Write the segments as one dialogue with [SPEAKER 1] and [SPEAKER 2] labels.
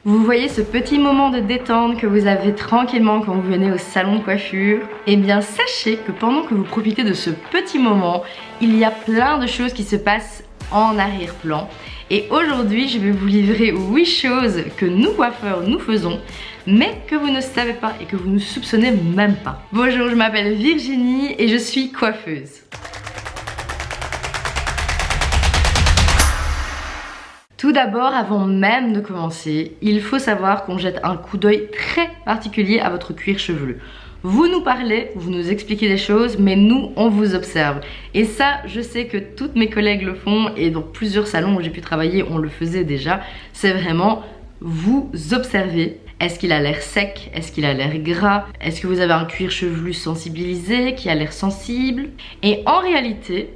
[SPEAKER 1] Vous voyez ce petit moment de détente que vous avez tranquillement quand vous venez au salon de coiffure? Eh bien sachez que pendant que vous profitez de ce petit moment, il y a plein de choses qui se passent en arrière-plan. Et aujourd'hui, je vais vous livrer 8 choses que nous coiffeurs nous faisons, mais que vous ne savez pas et que vous ne soupçonnez même pas. Bonjour, je m'appelle Virginie et je suis coiffeuse. Tout d'abord, avant même de commencer, il faut savoir qu'on jette un coup d'œil très particulier à votre cuir chevelu. Vous nous parlez, vous nous expliquez des choses, mais nous, on vous observe. Et ça, je sais que toutes mes collègues le font et dans plusieurs salons où j'ai pu travailler, on le faisait déjà. C'est vraiment vous observer. Est-ce qu'il a l'air sec? Est-ce qu'il a l'air gras? Est-ce que vous avez un cuir chevelu sensibilisé, qui a l'air sensible? Et en réalité,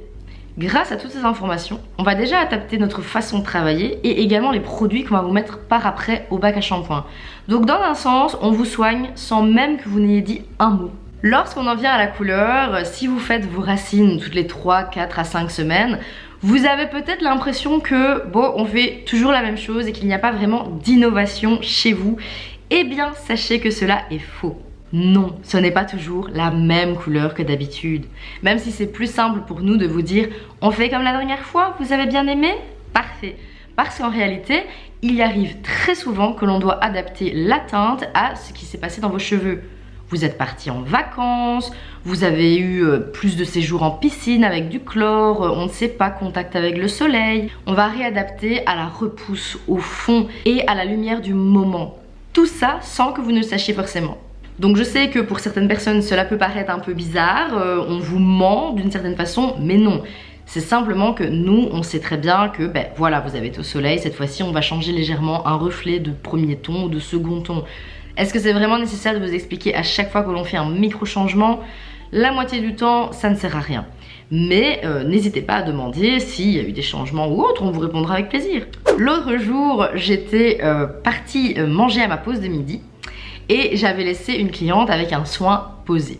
[SPEAKER 1] grâce à toutes ces informations, on va déjà adapter notre façon de travailler et également les produits qu'on va vous mettre par après au bac à shampoing. Donc dans un sens, on vous soigne sans même que vous n'ayez dit un mot. Lorsqu'on en vient à la couleur, si vous faites vos racines toutes les 3, 4 à 5 semaines, vous avez peut-être l'impression que bon, on fait toujours la même chose et qu'il n'y a pas vraiment d'innovation chez vous. Eh bien, sachez que cela est faux. Non, ce n'est pas toujours la même couleur que d'habitude. Même si c'est plus simple pour nous de vous dire « on fait comme la dernière fois, vous avez bien aimé ?» Parfait. Parce qu'en réalité, il arrive très souvent que l'on doit adapter la teinte à ce qui s'est passé dans vos cheveux. Vous êtes parti en vacances, vous avez eu plus de séjours en piscine avec du chlore, on ne sait pas, contact avec le soleil. On va réadapter à la repousse, au fond et à la lumière du moment. Tout ça sans que vous ne le sachiez forcément. Donc je sais que pour certaines personnes cela peut paraître un peu bizarre, on vous ment d'une certaine façon, mais non. C'est simplement que nous on sait très bien que ben voilà, vous avez été au soleil, cette fois-ci on va changer légèrement un reflet de premier ton ou de second ton. Est-ce que c'est vraiment nécessaire de vous expliquer à chaque fois que l'on fait un micro changement? La moitié du temps ça ne sert à rien. Mais n'hésitez pas à demander s'il y a eu des changements ou autre, on vous répondra avec plaisir. L'autre jour j'étais partie manger à ma pause de midi. Et j'avais laissé une cliente avec un soin posé.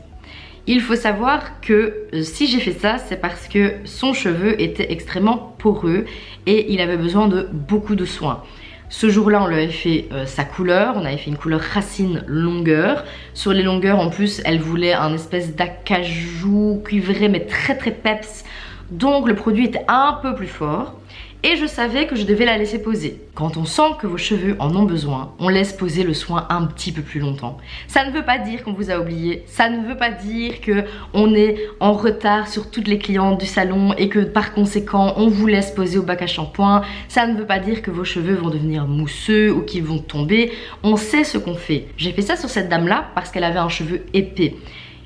[SPEAKER 1] Il faut savoir que si j'ai fait ça, c'est parce que son cheveu était extrêmement poreux et il avait besoin de beaucoup de soins. Ce jour-là, on lui avait fait sa couleur, on avait fait une couleur racine longueur. Sur les longueurs, en plus, elle voulait un espèce d'acajou cuivré mais très très peps. Donc le produit était un peu plus fort. Et je savais que je devais la laisser poser. Quand on sent que vos cheveux en ont besoin, on laisse poser le soin un petit peu plus longtemps. Ça ne veut pas dire qu'on vous a oublié, ça ne veut pas dire qu'on est en retard sur toutes les clientes du salon et que par conséquent on vous laisse poser au bac à shampoing. Ça ne veut pas dire que vos cheveux vont devenir mousseux ou qu'ils vont tomber. On sait ce qu'on fait. J'ai fait ça sur cette dame-là parce qu'elle avait un cheveu épais.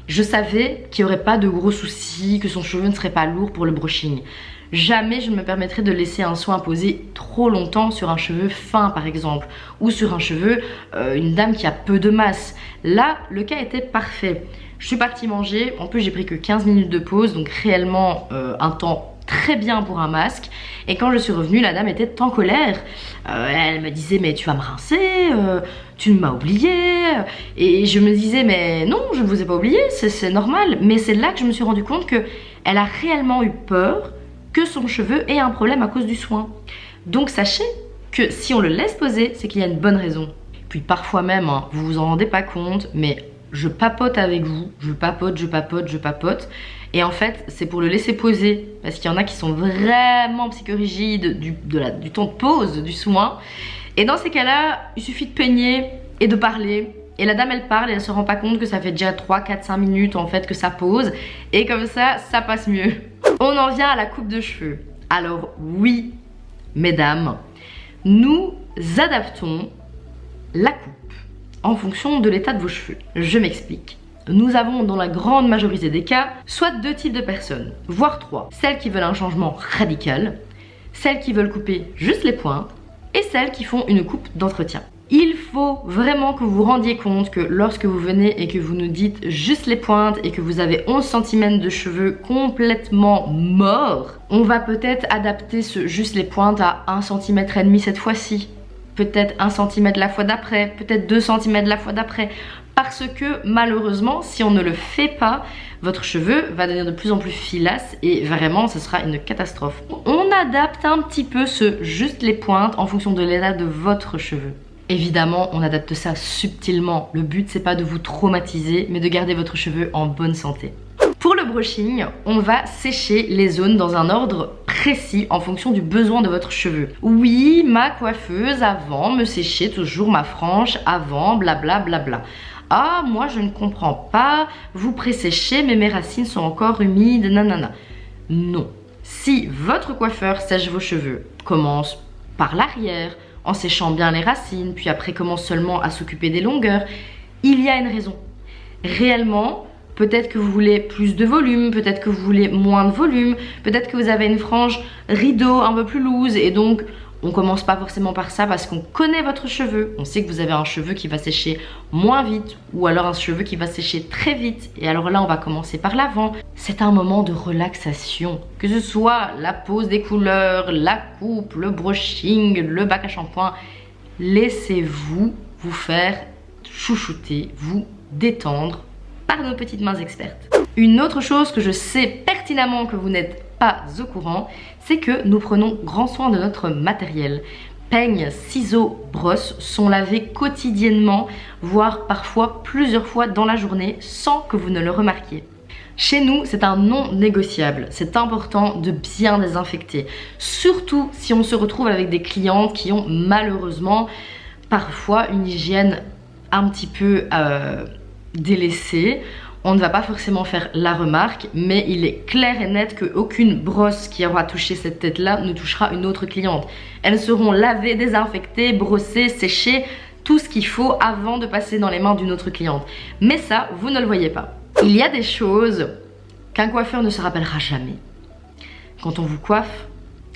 [SPEAKER 1] Je savais qu'il n'y aurait pas de gros soucis, que son cheveu ne serait pas lourd pour le brushing. Jamais je ne me permettrai de laisser un soin poser trop longtemps sur un cheveu fin par exemple, ou sur un cheveu, une dame qui a peu de masse. Là, le cas était parfait. Je suis partie manger, en plus j'ai pris que 15 minutes de pause, donc réellement un temps très bien pour un masque. Et quand je suis revenue, la dame était en colère. Elle me disait mais tu vas me rincer, tu m'as oublié. Et je me disais mais non, je ne vous ai pas oublié, c'est normal. Mais c'est là que je me suis rendu compte que elle a réellement eu peur que son cheveu ait un problème à cause du soin. Donc sachez que si on le laisse poser, c'est qu'il y a une bonne raison. Puis parfois même, hein, vous vous en rendez pas compte, mais je papote avec vous, je papote. Et en fait, c'est pour le laisser poser. Parce qu'il y en a qui sont vraiment psychorigides du temps de pause, du soin. Et dans ces cas-là, il suffit de peigner et de parler. Et la dame elle parle et elle se rend pas compte que ça fait déjà 3, 4, 5 minutes en fait que ça pose. Et comme ça passe mieux. On en vient à la coupe de cheveux. Alors oui, mesdames, nous adaptons la coupe en fonction de l'état de vos cheveux. Je m'explique. Nous avons dans la grande majorité des cas soit 2 types de personnes, voire 3. Celles qui veulent un changement radical, celles qui veulent couper juste les pointes et celles qui font une coupe d'entretien. Il faut vraiment que vous vous rendiez compte que lorsque vous venez et que vous nous dites juste les pointes et que vous avez 11 cm de cheveux complètement morts, on va peut-être adapter ce juste les pointes à 1,5 cm cette fois-ci. Peut-être 1 cm la fois d'après, peut-être 2 cm la fois d'après. Parce que malheureusement, si on ne le fait pas, votre cheveu va devenir de plus en plus filasse et vraiment, ce sera une catastrophe. On adapte un petit peu ce juste les pointes en fonction de l'état de votre cheveu. Évidemment, on adapte ça subtilement. Le but, c'est pas de vous traumatiser, mais de garder votre cheveu en bonne santé. Pour le brushing, on va sécher les zones dans un ordre précis en fonction du besoin de votre cheveu. Oui, ma coiffeuse avant me séchait toujours ma frange avant, blablabla. Bla bla. Ah, moi je ne comprends pas, vous pré-séchez mais mes racines sont encore humides, nanana. Non. Si votre coiffeur sèche vos cheveux, commence par l'arrière, en séchant bien les racines, puis après commence seulement à s'occuper des longueurs, il y a une raison. Réellement, peut-être que vous voulez plus de volume, peut-être que vous voulez moins de volume, peut-être que vous avez une frange rideau un peu plus loose et donc on commence pas forcément par ça parce qu'on connaît votre cheveu. On sait que vous avez un cheveu qui va sécher moins vite ou alors un cheveu qui va sécher très vite. Et alors là, on va commencer par l'avant. C'est un moment de relaxation. Que ce soit la pose des couleurs, la coupe, le brushing, le bac à shampoing. Laissez-vous vous faire chouchouter, vous détendre par nos petites mains expertes. Une autre chose que je sais pertinemment que vous n'êtes pas au courant, c'est que nous prenons grand soin de notre matériel. Peignes, ciseaux, brosses sont lavés quotidiennement, voire parfois plusieurs fois dans la journée sans que vous ne le remarquiez. Chez nous, c'est un non négociable. C'est important de bien désinfecter. Surtout si on se retrouve avec des clientes qui ont malheureusement parfois une hygiène un petit peu délaissée. On ne va pas forcément faire la remarque, mais il est clair et net qu'aucune brosse qui aura touché cette tête-là ne touchera une autre cliente. Elles seront lavées, désinfectées, brossées, séchées, tout ce qu'il faut avant de passer dans les mains d'une autre cliente. Mais ça, vous ne le voyez pas. Il y a des choses qu'un coiffeur ne se rappellera jamais. Quand on vous coiffe,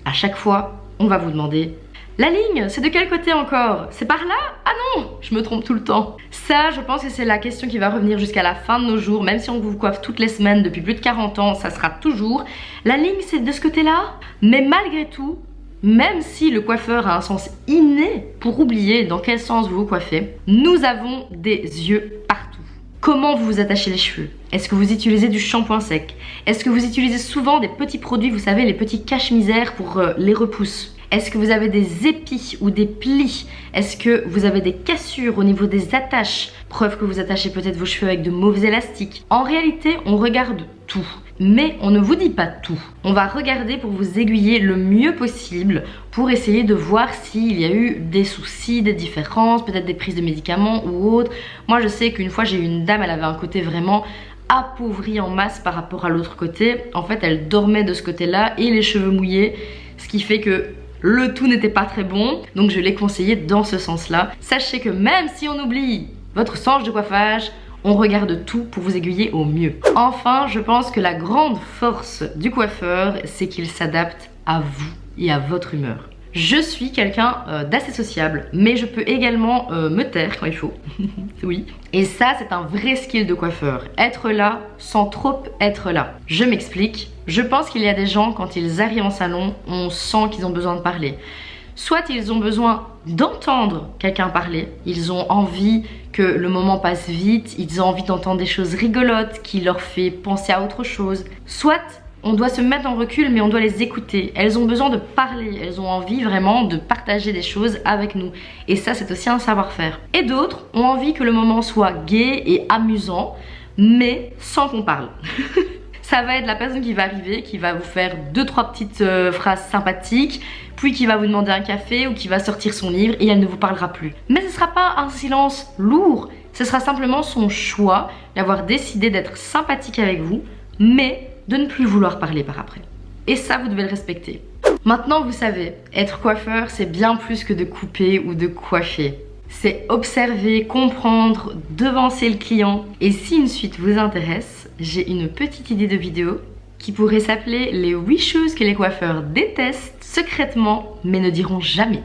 [SPEAKER 1] à chaque fois, on va vous demander « La ligne, c'est de quel côté encore? C'est par là? Ah non, je me trompe tout le temps. » Ça, je pense que c'est la question qui va revenir jusqu'à la fin de nos jours. Même si on vous coiffe toutes les semaines depuis plus de 40 ans, ça sera toujours « La ligne, c'est de ce côté-là ?» Mais malgré tout, même si le coiffeur a un sens inné pour oublier dans quel sens vous vous coiffez, nous avons des yeux partout. Comment vous vous attachez les cheveux? Est-ce que vous utilisez du shampoing sec? Est-ce que vous utilisez souvent des petits produits, vous savez, les petits cache-misères pour les repousses? Est-ce que vous avez des épis ou des plis? Est-ce que vous avez des cassures au niveau des attaches? Preuve que vous attachez peut-être vos cheveux avec de mauvais élastiques. En réalité, on regarde tout. Mais on ne vous dit pas tout. On va regarder pour vous aiguiller le mieux possible pour essayer de voir s'il y a eu des soucis, des différences, peut-être des prises de médicaments ou autres. Moi, je sais qu'une fois, j'ai eu une dame, elle avait un côté vraiment appauvri en masse par rapport à l'autre côté. En fait, elle dormait de ce côté-là et les cheveux mouillés, ce qui fait que le tout n'était pas très bon, donc je l'ai conseillé dans ce sens-là. Sachez que même si on oublie votre sens de coiffage, on regarde tout pour vous aiguiller au mieux. Enfin, je pense que la grande force du coiffeur, c'est qu'il s'adapte à vous et à votre humeur. Je suis quelqu'un d'assez sociable, mais je peux également me taire quand il faut. Oui. Et ça, c'est un vrai skill de coiffeur. Être là sans trop être là. Je m'explique. Je pense qu'il y a des gens, quand ils arrivent en salon, on sent qu'ils ont besoin de parler. Soit ils ont besoin d'entendre quelqu'un parler, ils ont envie que le moment passe vite, ils ont envie d'entendre des choses rigolotes qui leur fait penser à autre chose. Soit on doit se mettre en recul, mais on doit les écouter. Elles ont besoin de parler, elles ont envie vraiment de partager des choses avec nous. Et ça, c'est aussi un savoir-faire. Et d'autres ont envie que le moment soit gai et amusant, mais sans qu'on parle. Ça va être la personne qui va arriver, qui va vous faire 2-3 petites phrases sympathiques, puis qui va vous demander un café ou qui va sortir son livre et elle ne vous parlera plus. Mais ce ne sera pas un silence lourd, ce sera simplement son choix d'avoir décidé d'être sympathique avec vous, mais de ne plus vouloir parler par après. Et ça, vous devez le respecter. Maintenant, vous savez, être coiffeur, c'est bien plus que de couper ou de coiffer. C'est observer, comprendre, devancer le client. Et si une suite vous intéresse, j'ai une petite idée de vidéo qui pourrait s'appeler les 8 choses que les coiffeurs détestent secrètement mais ne diront jamais.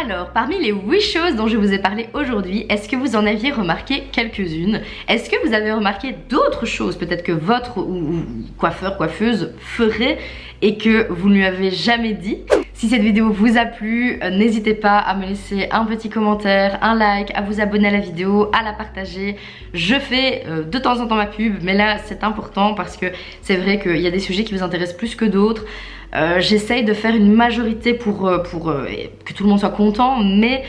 [SPEAKER 1] Alors, parmi les 8 choses dont je vous ai parlé aujourd'hui, est-ce que vous en aviez remarqué quelques-unes? Est-ce que vous avez remarqué d'autres choses peut-être que votre ou coiffeur, coiffeuse ferait et que vous ne lui avez jamais dit? Si cette vidéo vous a plu, n'hésitez pas à me laisser un petit commentaire, un like, à vous abonner à la vidéo, à la partager. Je fais de temps en temps ma pub, mais là c'est important parce que c'est vrai qu'il y a des sujets qui vous intéressent plus que d'autres. J'essaye de faire une majorité pour que tout le monde soit content, mais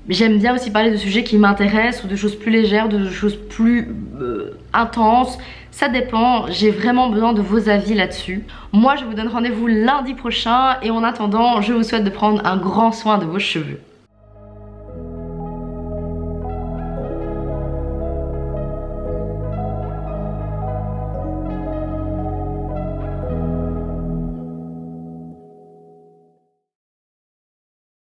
[SPEAKER 1] J'aime bien aussi parler de sujets qui m'intéressent ou de choses plus légères, de choses plus intenses. Ça dépend, j'ai vraiment besoin de vos avis là-dessus. Moi, je vous donne rendez-vous lundi prochain et en attendant, je vous souhaite de prendre un grand soin de vos cheveux.